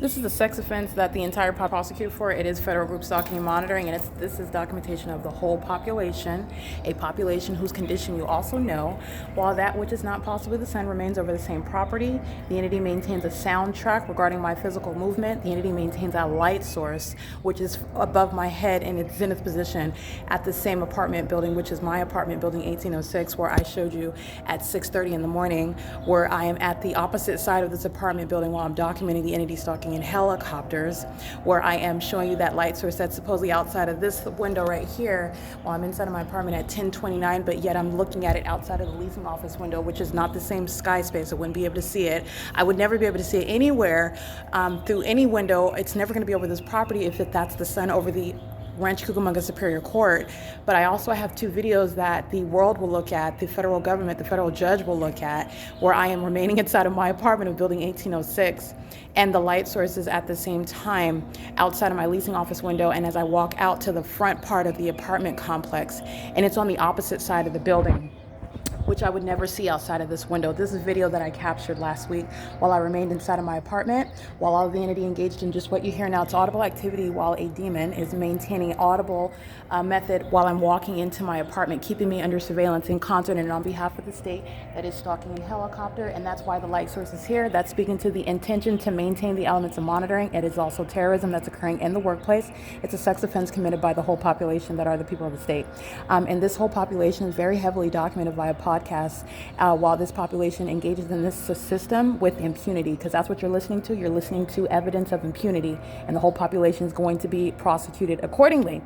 This is a sex offense that the entire prosecuted for. It is federal group stalking and monitoring, and this is documentation of the whole population, a population whose condition you also know. While that which is not possibly the same remains over the same property, the entity maintains a soundtrack regarding my physical movement. The entity maintains a light source, which is above my head in its zenith position at the same apartment building, which is my apartment building 1806, where I showed you at 6:30 in the morning, where I am at the opposite side of this apartment building while I'm documenting the entity stalking in helicopters, where I am showing you that light source that's supposedly outside of this window right here while I'm inside of my apartment at 10:29, but yet I'm looking at it outside of the leasing office window, which is not the same sky space. I wouldn't be able to see it. I would never be able to see it anywhere through any window. It's never going to be over this property if that's the sun over the Ranch Cucamonga Superior Court. But I also have two videos that the world will look at, the federal government, the federal judge will look at, where I am remaining inside of my apartment of building 1806, and the light source is at the same time outside of my leasing office window, and as I walk out to the front part of the apartment complex, and it's on the opposite side of the building, which I would never see outside of this window. This is video that I captured last week while I remained inside of my apartment, while all of the entity engaged in just what you hear now. It's audible activity while a demon is maintaining audible method while I'm walking into my apartment, keeping me under surveillance in concert and on behalf of the state that is stalking in helicopter. And that's why the light source is here. That's speaking to the intention to maintain the elements of monitoring. It is also terrorism that's occurring in the workplace. It's a sex offense committed by the whole population that are the people of the state. And this whole population is very heavily documented via podcasts while this population engages in this system with impunity, because that's what you're listening to. You're listening to evidence of impunity, and the whole population is going to be prosecuted accordingly.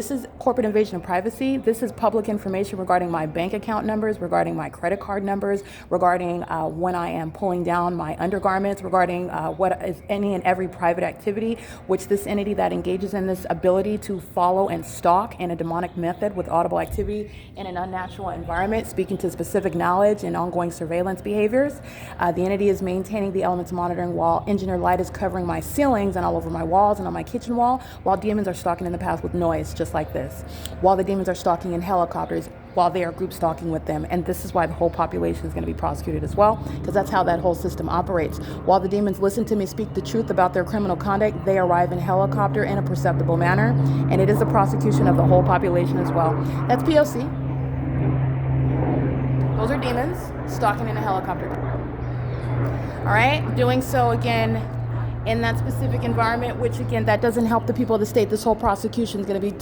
This is corporate invasion of privacy. This is public information regarding my bank account numbers, regarding my credit card numbers, regarding when I am pulling down my undergarments, regarding what is any and every private activity, which this entity that engages in this ability to follow and stalk in a demonic method with audible activity in an unnatural environment, speaking to specific knowledge and ongoing surveillance behaviors. The entity is maintaining the elements monitoring while engineer light is covering my ceilings and all over my walls and on my kitchen wall, while demons are stalking in the past with noise, just like this. While the demons are stalking in helicopters, while they are group stalking with them. And this is why the whole population is going to be prosecuted as well, because that's how that whole system operates. While the demons listen to me speak the truth about their criminal conduct, they arrive in helicopter in a perceptible manner, and it is a prosecution of the whole population as well. That's P.O.C. Those are demons stalking in a helicopter. All right, doing so again in that specific environment, which again, that doesn't help the people of the state. This whole prosecution is going to be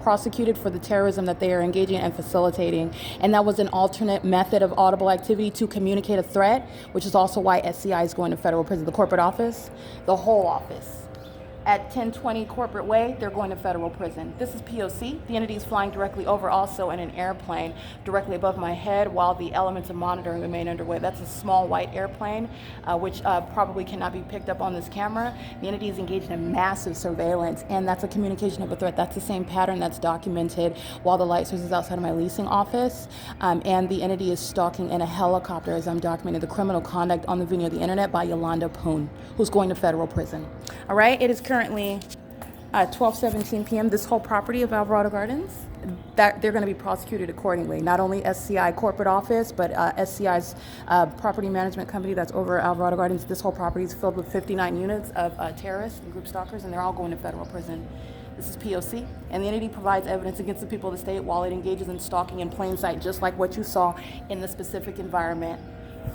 prosecuted for the terrorism that they are engaging in and facilitating. And that was an alternate method of audible activity to communicate a threat, which is also why SCI is going to federal prison. The corporate office, the whole office. At 1020 Corporate Way, they're going to federal prison. This is P.O.C. The entity is flying directly over, also in an airplane directly above my head, while the elements of monitoring remain underway. That's a small white airplane, which probably cannot be picked up on this camera. The entity is engaged in massive surveillance, and that's a communication of a threat. That's the same pattern that's documented while the light source is outside of my leasing office, and the entity is stalking in a helicopter as I'm documenting the criminal conduct on the video of the internet by Yolanda Poon, who's going to federal prison. All right, it is currently 12:17 p.m. This whole property of Alvarado Gardens, that they're going to be prosecuted accordingly. Not only SCI corporate office, but SCI's property management company that's over Alvarado Gardens. This whole property is filled with 59 units of terrorists and group stalkers, and they're all going to federal prison. This is P.O.C. And the entity provides evidence against the people of the state while it engages in stalking in plain sight, just like what you saw in the specific environment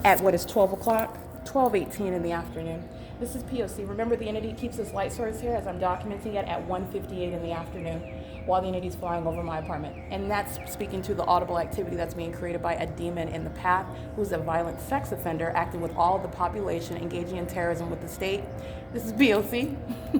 at what is 12 o'clock, 12:18 in the afternoon. This is P.O.C. Remember, the entity keeps this light source here as I'm documenting it at 1:58 in the afternoon while the entity is flying over my apartment. And that's speaking to the audible activity that's being created by a demon in the path who's a violent sex offender acting with all of the population engaging in terrorism with the state. This is P.O.C.